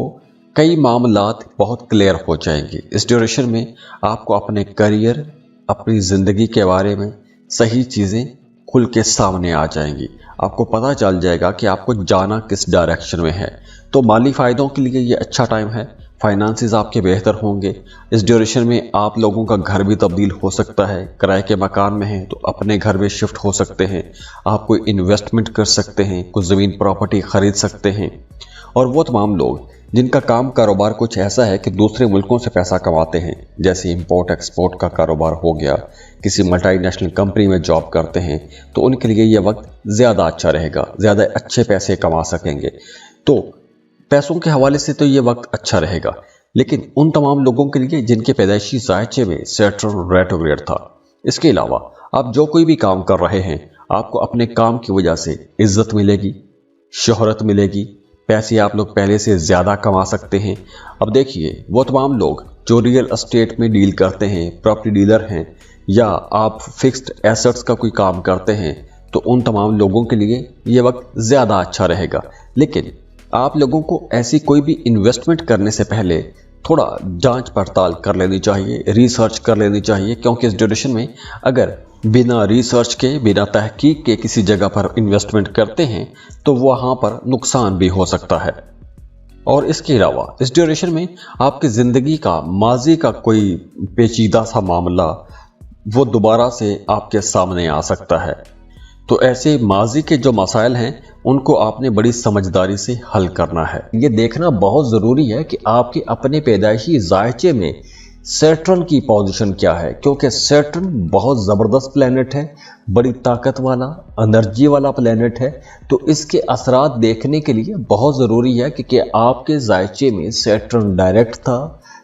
कई मामलात बहुत क्लियर हो जाएंगे। इस ड्यूरेशन में आपको अपने करियर, अपनी ज़िंदगी के बारे में सही चीज़ें खुल के सामने आ जाएंगी। आपको पता चल जाएगा कि आपको जाना किस डायरेक्शन में है। तो माली फ़ायदों के लिए ये अच्छा टाइम है। फाइनेंसेस आपके बेहतर होंगे। इस ड्यूरेशन में आप लोगों का घर भी तब्दील हो सकता है। किराए के मकान में हैं तो अपने घर में शिफ्ट हो सकते हैं। आप कोई इन्वेस्टमेंट कर सकते हैं, कुछ ज़मीन प्रॉपर्टी ख़रीद सकते हैं। और वो तमाम लोग जिनका काम कारोबार कुछ ऐसा है कि दूसरे मुल्कों से पैसा कमाते हैं, जैसे इंपोर्ट एक्सपोर्ट का कारोबार हो गया, किसी मल्टीनेशनल कंपनी में जॉब करते हैं, तो उनके लिए ये वक्त ज़्यादा अच्छा रहेगा, ज़्यादा अच्छे पैसे कमा सकेंगे। तो पैसों के हवाले से तो ये वक्त अच्छा रहेगा। लेकिन उन तमाम लोगों के लिए जिनके पैदाइशी ज़ायचे में सैटर्न रेट्रोग्रेड था, इसके अलावा आप जो कोई भी काम कर रहे हैं, आपको अपने काम की वजह से इज्जत मिलेगी, शोहरत मिलेगी, पैसे आप लोग पहले से ज़्यादा कमा सकते हैं। अब देखिए, वो तमाम लोग जो रियल एस्टेट में डील करते हैं, प्रॉपर्टी डीलर हैं, या आप फिक्स्ड एसेट्स का कोई काम करते हैं, तो उन तमाम लोगों के लिए ये वक्त ज़्यादा अच्छा रहेगा। लेकिन आप लोगों को ऐसी कोई भी इन्वेस्टमेंट करने से पहले थोड़ा जांच पड़ताल कर लेनी चाहिए, रिसर्च कर लेनी चाहिए, क्योंकि इस ड्यूरेशन में अगर बिना रिसर्च के, बिना तहकीक के किसी जगह पर इन्वेस्टमेंट करते हैं तो वहाँ पर नुकसान भी हो सकता है। और इसके अलावा इस ड्यूरेशन में आपकी ज़िंदगी का, माजी का कोई पेचीदा सा मामला वो दोबारा से आपके सामने आ सकता है। तो ऐसे माजी के जो मसाइल हैं उनको आपने बड़ी समझदारी से हल करना है। ये देखना बहुत ज़रूरी है कि आपके अपने पैदाइशी ज़ायचे में सैटर्न की पोजीशन क्या है, क्योंकि सैटर्न बहुत ज़बरदस्त प्लैनेट है, बड़ी ताकत वाला एनर्जी वाला प्लैनेट है। तो इसके असरात देखने के लिए बहुत ज़रूरी है कि आपके ज़ायचे में सैटर्न डायरेक्ट था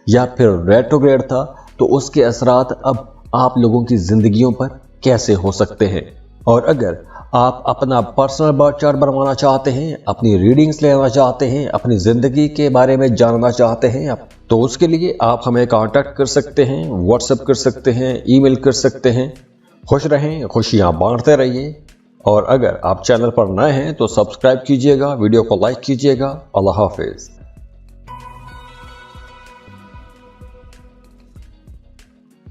या फिर रेट्रोग्रेड था, तो उसके असरात अब आप लोगों की ज़िंदगियों पर कैसे हो सकते हैं। और अगर आप अपना पर्सनल बर्थ चार्ट बनवाना चाहते हैं, अपनी रीडिंग्स लेना चाहते हैं, अपनी ज़िंदगी के बारे में जानना चाहते हैं, तो उसके लिए आप हमें कांटेक्ट कर सकते हैं, व्हाट्सएप कर सकते हैं, ईमेल कर सकते हैं। खुश रहें, खुशियाँ बांटते रहिए। और अगर आप चैनल पर नए हैं तो सब्सक्राइब कीजिएगा, वीडियो को लाइक कीजिएगा। अल्लाह हाफिज़।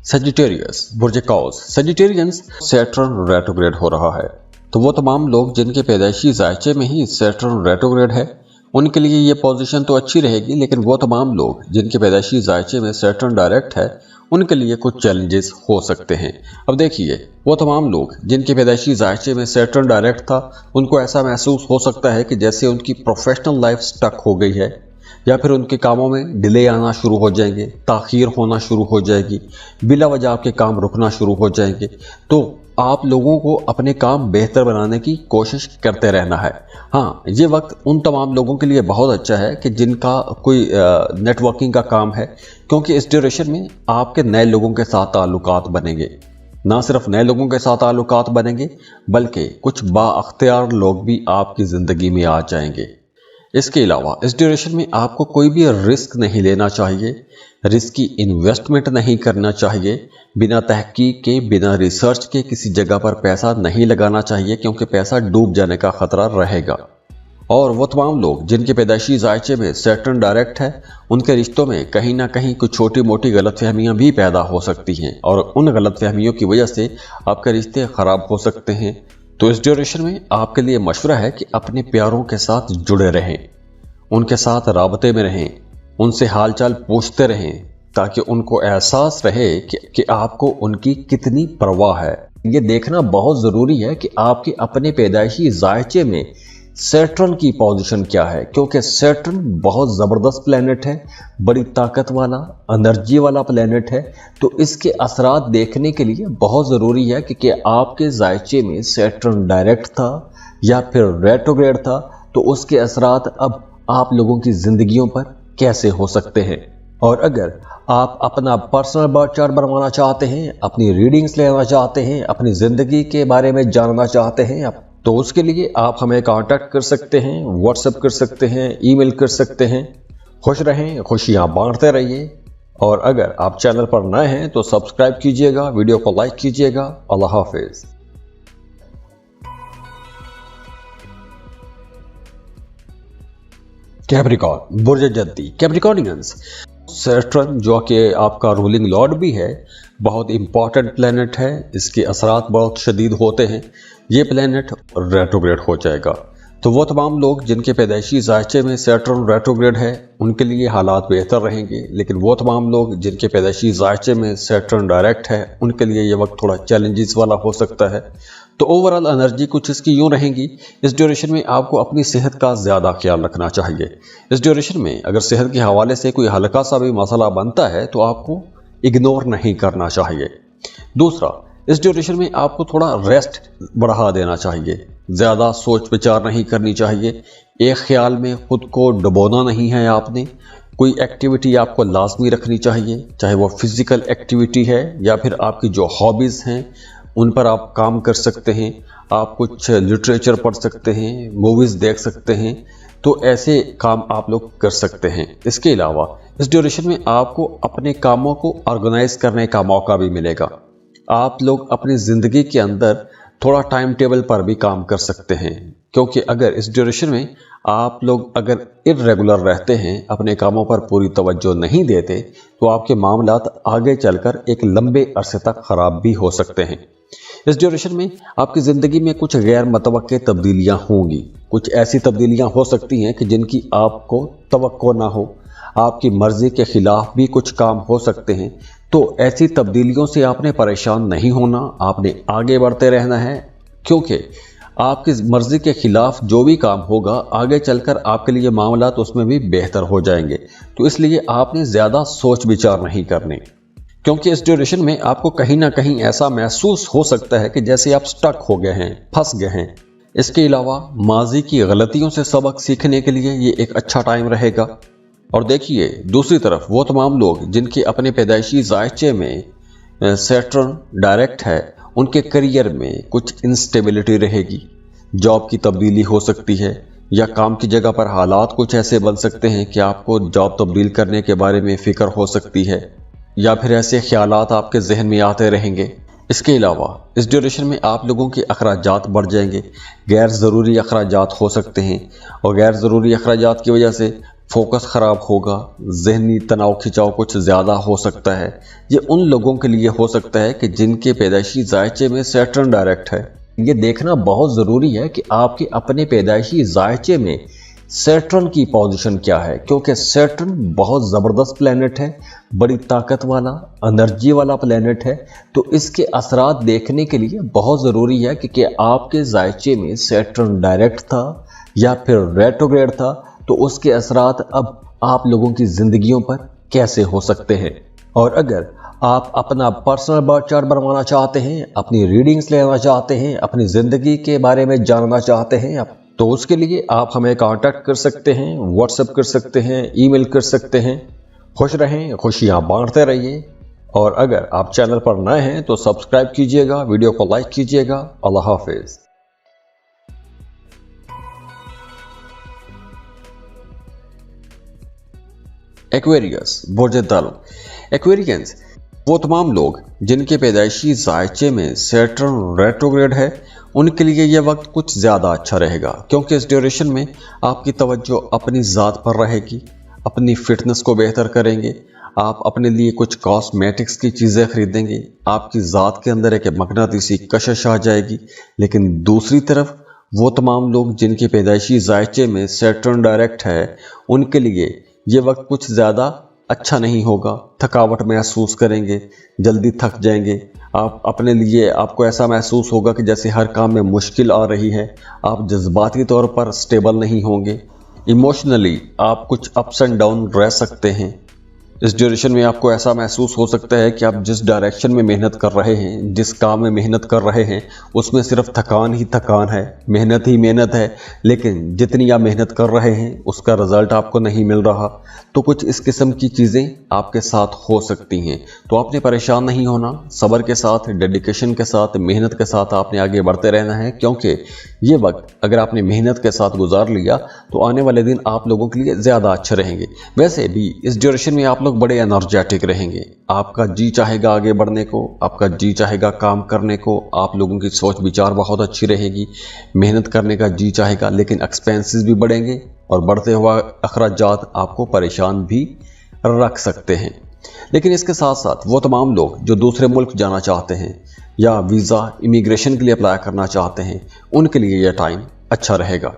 सजिटेरियस, बुर्ज कौस। सजिटेरियंस सैटर्न रेट्रोग्रेड हो रहा है, तो वो तमाम लोग जिनके पैदाइशी ज़ायचे में ही सैटर्न रेट्रोग्रेड है उनके लिए ये पोजीशन तो अच्छी रहेगी। लेकिन वो तमाम लोग जिनके पैदाइशी ज़ायचे में सैटर्न डायरेक्ट है उनके लिए कुछ चैलेंजेस हो सकते हैं। अब देखिए, वो तमाम लोग जिनके पैदाइशी ज़ायचे में सैटर्न डायरेक्ट था, उनको ऐसा महसूस हो सकता है कि जैसे उनकी प्रोफेशनल लाइफ स्टक हो गई है, या फिर उनके कामों में डिले आना शुरू हो जाएंगे, ताख़ीर होना शुरू हो जाएगी, बिला वजह आपके काम रुकना शुरू हो जाएंगे। तो आप लोगों को अपने काम बेहतर बनाने की कोशिश करते रहना है। हाँ, ये वक्त उन तमाम लोगों के लिए बहुत अच्छा है कि जिनका कोई नेटवर्किंग का काम है, क्योंकि इस ड्यूरेशन में आपके नए लोगों के साथ ताल्लुकात बनेंगे। ना सिर्फ नए लोगों के साथ ताल्लुकात बनेंगे, बल्कि कुछ बाअख्तियार लोग भी आपकी ज़िंदगी में आ जाएंगे। इसके अलावा इस ड्यूरेशन में आपको कोई भी रिस्क नहीं लेना चाहिए, रिस्की इन्वेस्टमेंट नहीं करना चाहिए, बिना तहकीक के, बिना रिसर्च के किसी जगह पर पैसा नहीं लगाना चाहिए, क्योंकि पैसा डूब जाने का खतरा रहेगा। और वो तमाम लोग जिनके पैदाइशी जायचे में सैटर्न डायरेक्ट है, उनके रिश्तों में कहीं ना कहीं कुछ छोटी मोटी गलतफहमियां भी पैदा हो सकती हैं, और उन गलतफहमियों की वजह से आपके रिश्ते खराब हो सकते हैं। तो इस ड्यूरेशन में आपके लिए मशवरा है कि अपने प्यारों के साथ जुड़े रहें, उनके साथ राबते में रहें, उनसे हालचाल पूछते रहें, ताकि उनको एहसास रहे कि आपको उनकी कितनी परवाह है। ये देखना बहुत ज़रूरी है कि आपके अपने पैदाइशी जायचे में सैटर्न की पोजीशन क्या है, क्योंकि सैटर्न बहुत ज़बरदस्त प्लैनेट है, बड़ी ताकत वाला, एनर्जी वाला प्लैनेट है। तो इसके असरात देखने के लिए बहुत ज़रूरी है कि आपके जायचे में सैटर्न डायरेक्ट था या फिर रेट्रोग्रेड था, तो उसके असरात अब आप लोगों की ज़िंदगियों पर कैसे हो सकते हैं। और अगर आप अपना पर्सनल बर्थ चार्ट बनवाना चाहते हैं, अपनी रीडिंग्स लेना चाहते हैं, अपनी ज़िंदगी के बारे में जानना चाहते हैं, तो उसके लिए आप हमें कांटेक्ट कर सकते हैं, व्हाट्सएप कर सकते हैं, ईमेल कर सकते हैं। खुश रहें, खुशियां बांटते रहिए। और अगर आप चैनल पर नए हैं तो सब्सक्राइब कीजिएगा, वीडियो को लाइक कीजिएगा। अल्लाह हाफिज। कैप्रिकॉर्न, बुर्ज जद्दी, कैप्रिकॉर्नियंस। सैटर्न जो कि आपका रूलिंग लॉर्ड भी है, बहुत इंपॉर्टेंट प्लेनेट है, इसके असरात बहुत शदीद होते हैं। ये प्लेनेट रेट्रोग्रेड हो जाएगा, तो वो तमाम लोग जिनके पैदाइशी जायचे में सैटर्न रेट्रोग्रेड है, उनके लिए हालात बेहतर रहेंगे। लेकिन वो तमाम लोग जिनके पैदाइशी जायचे में सैटर्न डायरेक्ट है, उनके लिए ये वक्त थोड़ा चैलेंजेस वाला हो सकता है। तो ओवरऑल एनर्जी कुछ इसकी यूँ रहेंगी। इस ड्यूरेशन में आपको अपनी सेहत का ज़्यादा ख्याल रखना चाहिए। इस ड्यूरेशन में अगर सेहत के हवाले से कोई हल्का सा भी मसला बनता है तो आपको इग्नोर नहीं करना चाहिए। दूसरा, इस ड्यूरेशन में आपको थोड़ा रेस्ट बढ़ा देना चाहिए, ज़्यादा सोच विचार नहीं करनी चाहिए, एक ख्याल में खुद को डुबोना नहीं है। आपने कोई एक्टिविटी आपको लाजमी रखनी चाहिए, चाहे वो फिज़िकल एक्टिविटी है या फिर आपकी जो हॉबीज़ हैं उन पर आप काम कर सकते हैं। आप कुछ लिटरेचर पढ़ सकते हैं, मूवीज़ देख सकते हैं, तो ऐसे काम आप लोग कर सकते हैं। इसके अलावा इस ड्यूरेशन में आपको अपने कामों को ऑर्गेनाइज करने का मौका भी मिलेगा। आप लोग अपनी ज़िंदगी के अंदर थोड़ा टाइम टेबल पर भी काम कर सकते हैं, क्योंकि अगर इस ड्यूरेशन में आप लोग अगर इर्रेगुलर रहते हैं, अपने कामों पर पूरी तवज्जो नहीं देते, तो आपके मामलात आगे चलकर एक लंबे अरसे तक ख़राब भी हो सकते हैं। इस ड्यूरेशन में आपकी ज़िंदगी में कुछ गैर मतवक्के तब्दीलियाँ होंगी, कुछ ऐसी तब्दीलियाँ हो सकती हैं कि जिनकी आपको तवक्को ना हो, आपकी मर्ज़ी के ख़िलाफ़ भी कुछ काम हो सकते हैं। तो ऐसी तब्दीलियों से आपने परेशान नहीं होना, आपने आगे बढ़ते रहना है, क्योंकि आपकी मर्ज़ी के ख़िलाफ़ जो भी काम होगा आगे चलकर आपके लिए मामला तो उसमें भी बेहतर हो जाएंगे। तो इसलिए आपने ज़्यादा सोच विचार नहीं करने, क्योंकि इस ड्यूरेशन में आपको कहीं ना कहीं ऐसा महसूस हो सकता है कि जैसे आप स्टक हो गए हैं, फंस गए हैं। इसके अलावा माजी की गलतियों से सबक सीखने के लिए ये एक अच्छा टाइम रहेगा। और देखिए, दूसरी तरफ वो तमाम लोग जिनके अपने पैदाइशी जायचे में सैटर्न डायरेक्ट है, उनके करियर में कुछ इंस्टेबिलिटी रहेगी, जॉब की तब्दीली हो सकती है, या काम की जगह पर हालात कुछ ऐसे बन सकते हैं कि आपको जॉब तब्दील करने के बारे में फ़िक्र हो सकती है, या फिर ऐसे ख्यालात आपके जहन में आते रहेंगे। इसके अलावा इस ड्यूरेशन में आप लोगों के अखराजात बढ़ जाएंगे, गैर ज़रूरी अखराजात हो सकते हैं, और गैर ज़रूरी अखराजात की वजह से फोकस ख़राब होगा, जहनी तनाव खिंचाव कुछ ज़्यादा हो सकता है। ये उन लोगों के लिए हो सकता है कि जिनके पैदाइशी जायचे में सैटर्न डायरेक्ट है। ये देखना बहुत ज़रूरी है कि आपके अपने पैदाइशी जायचे में सैटर्न की पोजीशन क्या है, क्योंकि सैटर्न बहुत ज़बरदस्त प्लैनेट है, बड़ी ताकत वाला, एनर्जी वाला प्लैनेट है। तो इसके असरात देखने के लिए बहुत ज़रूरी है कि आपके जायचे में सैटर्न डायरेक्ट था या फिर रेट्रोग्रेड था, तो उसके असरात अब आप लोगों की ज़िंदगियों पर कैसे हो सकते हैं। और अगर आप अपना पर्सनल बर्थ चार्ट बनवाना चाहते हैं, अपनी रीडिंग्स लेना चाहते हैं, अपनी ज़िंदगी के बारे में जानना चाहते हैं, तो उसके लिए आप हमें कांटेक्ट कर सकते हैं, व्हाट्सएप कर सकते हैं, ईमेल कर सकते हैं। खुश रहें, खुशियां बांटते रहिए। और अगर आप चैनल पर नए हैं तो सब्सक्राइब कीजिएगा, वीडियो को लाइक कीजिएगा। अल्लाह हाफिज। एक्वेरियस बुर्ज दल। एक्वेरियंस वो तमाम लोग जिनके पैदाइशी जायचे में सैटर्न रेट्रोग्रेड है, उनके लिए यह वक्त कुछ ज़्यादा अच्छा रहेगा, क्योंकि इस ड्यूरेशन में आपकी तवज्जो अपनी ज़ात पर रहेगी, अपनी फिटनेस को बेहतर करेंगे, आप अपने लिए कुछ कॉस्मेटिक्स की चीज़ें खरीदेंगे, आपकी ज़ात के अंदर एक मगनातीसी कशिश आ जाएगी। लेकिन दूसरी तरफ वो तमाम लोग जिनके पैदाइशी जायचे में सैटर्न डायरेक्ट है, उनके लिए ये वक्त कुछ ज़्यादा अच्छा नहीं होगा, थकावट महसूस करेंगे, जल्दी थक जाएंगे, आप अपने लिए आपको ऐसा महसूस होगा कि जैसे हर काम में मुश्किल आ रही है, आप जज्बाती तौर पर स्टेबल नहीं होंगे, इमोशनली आप कुछ अप्स एंड डाउन रह सकते हैं। इस ड्यूरेशन में आपको ऐसा महसूस हो सकता है कि आप जिस डायरेक्शन में मेहनत कर रहे हैं, जिस काम में मेहनत कर रहे हैं, उसमें सिर्फ थकान ही थकान है, मेहनत ही मेहनत है, लेकिन जितनी आप मेहनत कर रहे हैं उसका रिजल्ट आपको नहीं मिल रहा। तो कुछ इस किस्म की चीज़ें आपके साथ हो सकती हैं। तो आपने परेशान नहीं होना, सब्र के साथ, डेडिकेशन के साथ, मेहनत के साथ आपने आगे बढ़ते रहना है, क्योंकि ये वक्त अगर आपने मेहनत के साथ गुजार लिया तो आने वाले दिन आप लोगों के लिए ज़्यादा अच्छे रहेंगे। वैसे भी इस ड्यूरेशन में आप लोग बड़े एनर्जेटिक रहेंगे, आपका जी चाहेगा आगे बढ़ने को, आपका जी चाहेगा काम करने को, आप लोगों की सोच विचार बहुत अच्छी रहेगी, मेहनत करने का जी चाहेगा, लेकिन एक्सपेंसेस भी बढ़ेंगे और बढ़ते हुआ अखराजात आपको परेशान भी रख सकते हैं। लेकिन इसके साथ साथ वो तमाम लोग जो दूसरे मुल्क जाना चाहते हैं या वीज़ा इमिग्रेशन के लिए अप्लाई करना चाहते हैं, उनके लिए यह टाइम अच्छा रहेगा।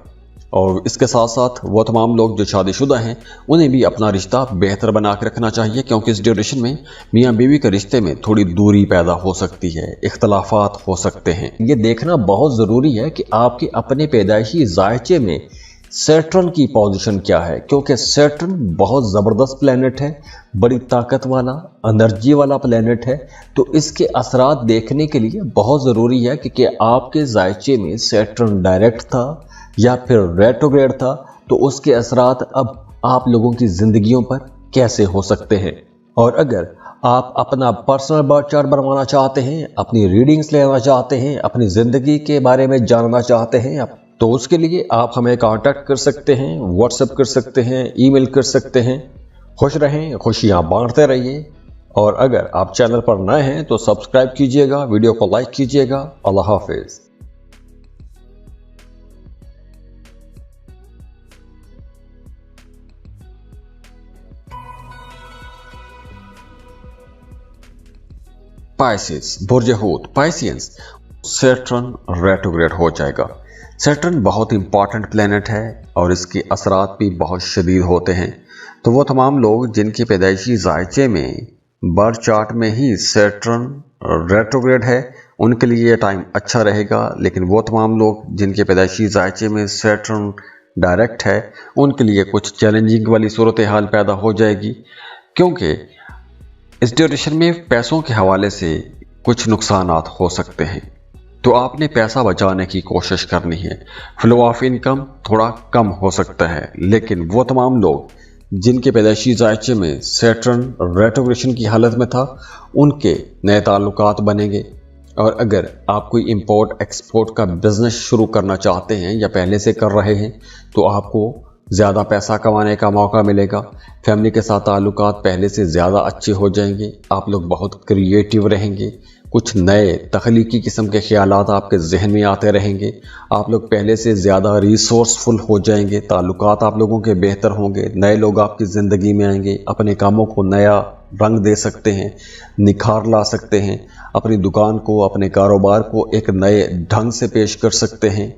और इसके साथ साथ वो तमाम लोग जो शादीशुदा हैं, उन्हें भी अपना रिश्ता बेहतर बना के रखना चाहिए, क्योंकि इस ड्यूरेशन में मियाँ बीवी के रिश्ते में थोड़ी दूरी पैदा हो सकती है, इख्तलाफात हो सकते हैं। ये देखना बहुत ज़रूरी है कि आपके अपने पैदाइशी जायचे में सैटर्न की पोजीशन क्या है, क्योंकि सैटर्न बहुत ज़बरदस्त प्लैनेट है, बड़ी ताकत वाला, एनर्जी वाला प्लैनेट है। तो इसके असरात देखने के लिए बहुत ज़रूरी है कि आपके जायचे में सैटर्न डायरेक्ट था या फिर रेट्रोग्रेड था, तो उसके असरात अब आप लोगों की ज़िंदगियों पर कैसे हो सकते हैं। और अगर आप अपना पर्सनल बर्थ चार्ट बनवाना चाहते हैं, अपनी रीडिंग्स लेना चाहते हैं, अपनी ज़िंदगी के बारे में जानना चाहते हैं, तो उसके लिए आप हमें कांटेक्ट कर सकते हैं, व्हाट्सएप कर सकते हैं, ईमेल कर सकते हैं। खुश रहें, खुशियाँ बांटते रहिए। और अगर आप चैनल पर नए हैं तो सब्सक्राइब कीजिएगा, वीडियो को लाइक कीजिएगा। अल्लाह हाफिज़। पाइसिस बुर्ज हूत। पाइसियंस सैटर्न रेट्रोग्रेड हो जाएगा। सैटर्न बहुत इंपॉर्टेंट प्लेनेट है और इसके असरात भी बहुत शदीद होते हैं। तो वो तमाम लोग जिनके पैदाइशी जायचे में बर्थ चार्ट में ही सैटर्न रेट्रोग्रेड है, उनके लिए टाइम अच्छा रहेगा। लेकिन वो तमाम लोग जिनके पैदाइशी जायचे में सैटर्न डायरेक्ट है, उनके लिए कुछ चैलेंजिंग वाली सूरत हाल पैदा हो जाएगी, क्योंकि इस ड्यूरेशन में पैसों के हवाले से कुछ नुकसानात हो सकते हैं। तो आपने पैसा बचाने की कोशिश करनी है। फ्लो ऑफ इनकम थोड़ा कम हो सकता है। लेकिन वो तमाम लोग जिनके पैदाइशी जायचे में सैटर्न रेट्रोग्रेशन की हालत में था, उनके नए ताल्लुकात बनेंगे। और अगर आप कोई इंपोर्ट एक्सपोर्ट का बिजनेस शुरू करना चाहते हैं या पहले से कर रहे हैं, तो आपको ज़्यादा पैसा कमाने का मौका मिलेगा। फैमिली के साथ ताल्लुकात पहले से ज़्यादा अच्छे हो जाएंगे। आप लोग बहुत क्रिएटिव रहेंगे, कुछ नए तख्लीकी किस्म के ख्यालात आपके जहन में आते रहेंगे। आप लोग पहले से ज़्यादा रिसोर्सफुल हो जाएंगे, ताल्लुकात आप लोगों के बेहतर होंगे, नए लोग आपकी ज़िंदगी में आएंगे, अपने कामों को नया रंग दे सकते हैं, निखार ला सकते हैं, अपनी दुकान को, अपने कारोबार को एक नए ढंग से पेश कर सकते हैं।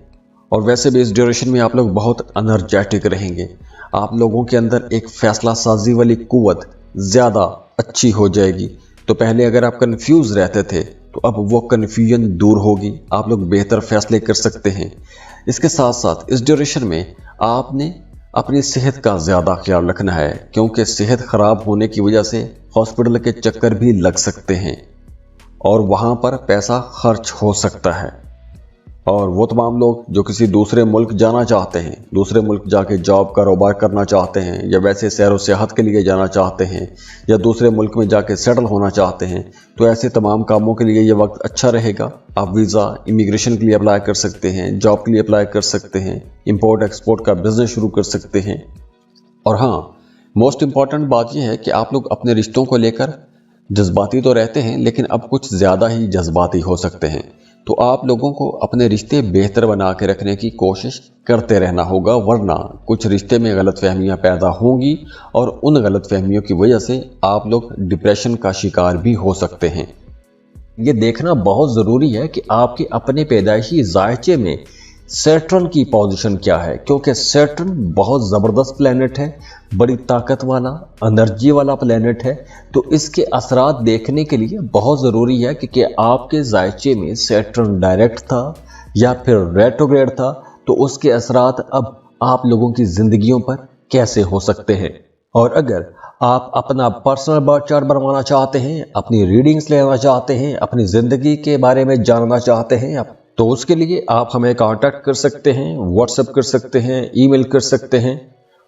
और वैसे भी इस ड्यूरेशन में आप लोग बहुत एनर्जेटिक रहेंगे। आप लोगों के अंदर एक फ़ैसला साजी वाली कुव्वत ज़्यादा अच्छी हो जाएगी। तो पहले अगर आप कंफ्यूज रहते थे, तो अब वो कन्फ्यूजन दूर होगी, आप लोग बेहतर फैसले कर सकते हैं। इसके साथ साथ इस ड्यूरेशन में आपने अपनी सेहत का ज़्यादा ख्याल रखना है, क्योंकि सेहत ख़राब होने की वजह से हॉस्पिटल के चक्कर भी लग सकते हैं और वहाँ पर पैसा खर्च हो सकता है। और वो तमाम लोग जो किसी दूसरे मुल्क जाना चाहते हैं, दूसरे मुल्क जाके जॉब कारोबार करना चाहते हैं, या वैसे सैर व सियाहत के लिए जाना चाहते हैं, या दूसरे मुल्क में जाके सेटल होना चाहते हैं, तो ऐसे तमाम कामों के लिए ये वक्त अच्छा रहेगा। आप वीज़ा इमिग्रेशन के लिए अप्लाई कर सकते हैं, जॉब के लिए अप्लाई कर सकते हैं, इंपोर्ट एक्सपोर्ट का बिजनेस शुरू कर सकते हैं। और हाँ, मोस्ट इम्पॉर्टेंट बात यह है कि आप लोग अपने रिश्तों को लेकर जज्बाती तो रहते हैं, लेकिन अब कुछ ज़्यादा ही जज्बाती हो सकते हैं। तो आप लोगों को अपने रिश्ते बेहतर बना के रखने की कोशिश करते रहना होगा, वरना कुछ रिश्ते में गलतफहमियां पैदा होंगी और उन गलतफहमियों की वजह से आप लोग डिप्रेशन का शिकार भी हो सकते हैं। ये देखना बहुत ज़रूरी है कि आपके अपने पैदाइशी जायचे में सैटर्न की पोजीशन क्या है, क्योंकि सैटर्न बहुत ज़बरदस्त प्लैनेट है, बड़ी ताकत वाला एनर्जी वाला प्लैनेट है। तो इसके असरात देखने के लिए बहुत ज़रूरी है कि आपके जायचे में सैटर्न डायरेक्ट था या फिर रेट्रोग्रेड था, तो उसके असरात अब आप लोगों की ज़िंदगियों पर कैसे हो सकते हैं। और अगर आप अपना पर्सनल बर्थ चार्ट बनवाना चाहते हैं, अपनी रीडिंग्स लेना चाहते हैं, अपनी ज़िंदगी के बारे में जानना चाहते हैं, तो उसके लिए आप हमें कांटेक्ट कर सकते हैं, व्हाट्सएप कर सकते हैं, ईमेल कर सकते हैं।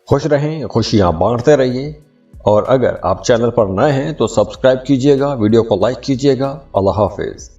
खुश रहें, खुशियां बांटते रहिए। और अगर आप चैनल पर नए हैं तो सब्सक्राइब कीजिएगा, वीडियो को लाइक कीजिएगा। अल्लाह हाफिज़।